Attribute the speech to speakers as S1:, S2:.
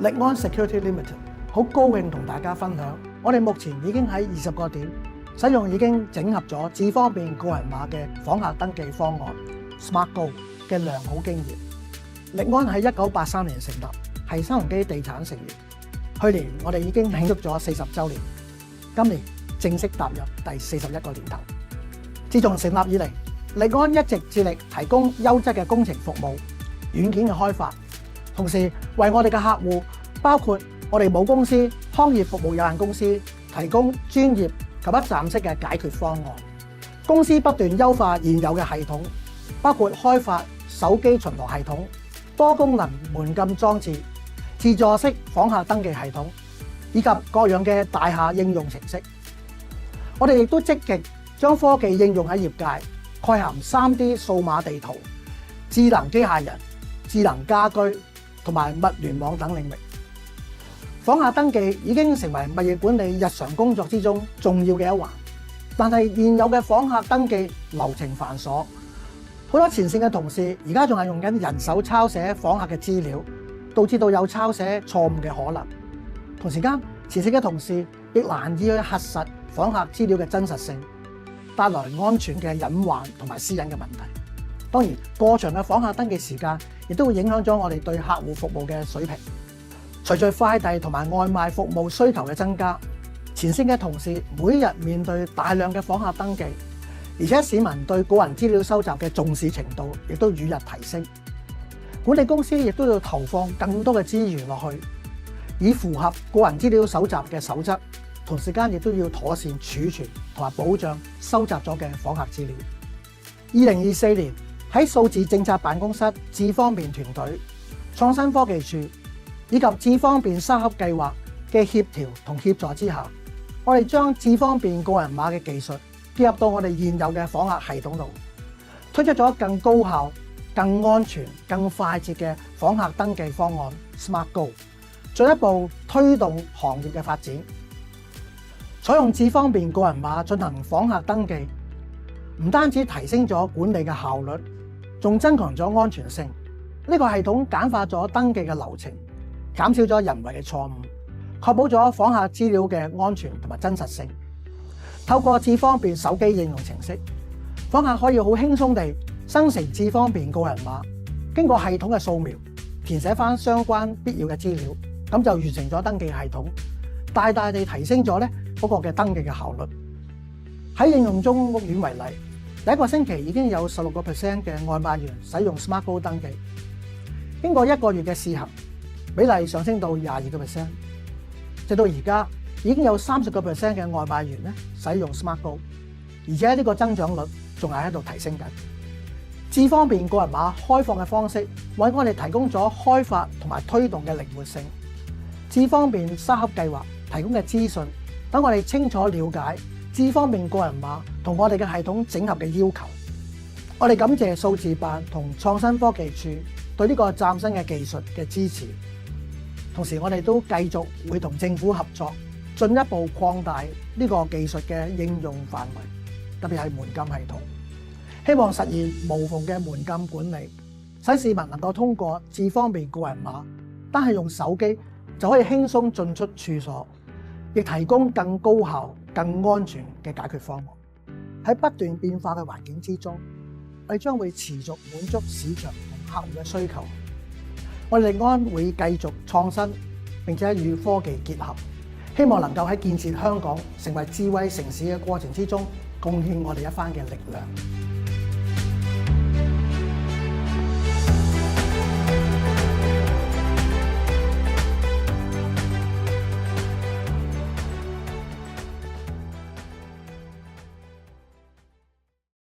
S1: 力安 Security Limited 好高興同大家分享，我哋目前已經喺20個點使用已經整合咗智方便個人碼嘅訪客登記方案 SmartGo 嘅良好經驗。力安喺1983年成立，係新鴻基地產成員。去年我哋已經慶祝咗40週年，今年正式踏入第41個年頭。自從成立以嚟，力安一直致力提供優質嘅工程服務、軟件嘅開發，同時為我哋嘅客戶，包括我哋母公司康業服務有限公司，提供專業及一站式嘅解決方案。公司不斷優化現有嘅系統，包括開發手機巡邏系統、多功能門禁裝置、自助式訪客登記系統，以及各樣嘅大廈應用程式。我哋亦都積極將科技應用喺業界，概含 3D 數碼地圖、智能機械人、智能家居同埋物聯網等領域。訪客登記已經成為物業管理日常工作之中重要嘅一環，但係現有嘅訪客登記流程繁瑣，好多前線嘅同事而家仲係用緊人手抄寫訪客嘅資料，導致到有抄寫錯誤嘅可能。同時間，前線嘅同事亦難以去核實訪客資料嘅真實性，帶來安全嘅隱患同埋私隱嘅問題。當然，過長嘅訪客登記時間亦都會影響咗我哋對客戶服務嘅水平。隨住快遞同埋外賣服務需求嘅增加，前線嘅同事每日面對大量嘅訪客登記，而且市民對個人資料收集嘅重視程度亦都與日提升。管理公司亦都要投放更多嘅資源落去，以符合個人資料搜集嘅守則，同時間亦都要妥善儲存同埋保障收集咗嘅訪客資料。2024年喺數字政策辦公室智方便團隊、創新科技處以及智方便沙盒計劃嘅協調同協助之下，我哋將智方便個人碼嘅技術結合到我哋現有嘅訪客系統度，推出咗更高效、更安全、更快捷嘅訪客登記方案 SmartGo， 進一步推動行業嘅發展。採用智方便個人碼進行訪客登記，唔單止提升咗管理嘅效率，仲增強咗安全性。呢個系統簡化咗登記嘅流程，減少咗人為嘅錯誤，確保咗訪客資料嘅安全同埋真實性。透過智方便手機應用程式，訪客可以好輕鬆地生成智方便個人碼，經過系統嘅掃描，填寫翻相關必要嘅資料，咁就完成咗登記系統，大大地提升咗嗰個嘅登記嘅效率。喺應用中，屋苑為例，第一個星期已經有16% 嘅外賣員使用 SmartGo 登記，經過1個月嘅試行，比例上升到22%，直到而家已經有30% 嘅外賣員使用 SmartGo， 而且呢個增長率仲係喺度提升緊。智方便個人碼開放嘅方式，為我哋提供咗開發同埋推動嘅靈活性。智方便沙盒計劃提供嘅資訊，等我哋清楚了解智方便個人碼同我哋嘅系統整合嘅要求。我哋感謝數字辦同創新科技處對呢個嶄新嘅技術嘅支持，同時我哋都繼續會同政府合作，進一步擴大呢個技術嘅應用範圍，特別係門禁系統，希望實現無縫嘅門禁管理，使市民能夠通過智方便個人碼，單係用手機就可以輕鬆進出處所，亦提供更高效、更安全嘅解決方案。喺不斷變化嘅環境之中，我哋將會持續滿足市場同客戶嘅需求。我哋力安會繼續創新，並且與科技結合，希望能夠喺建設香港成為智慧城市嘅過程之中，貢獻我哋一番嘅力量。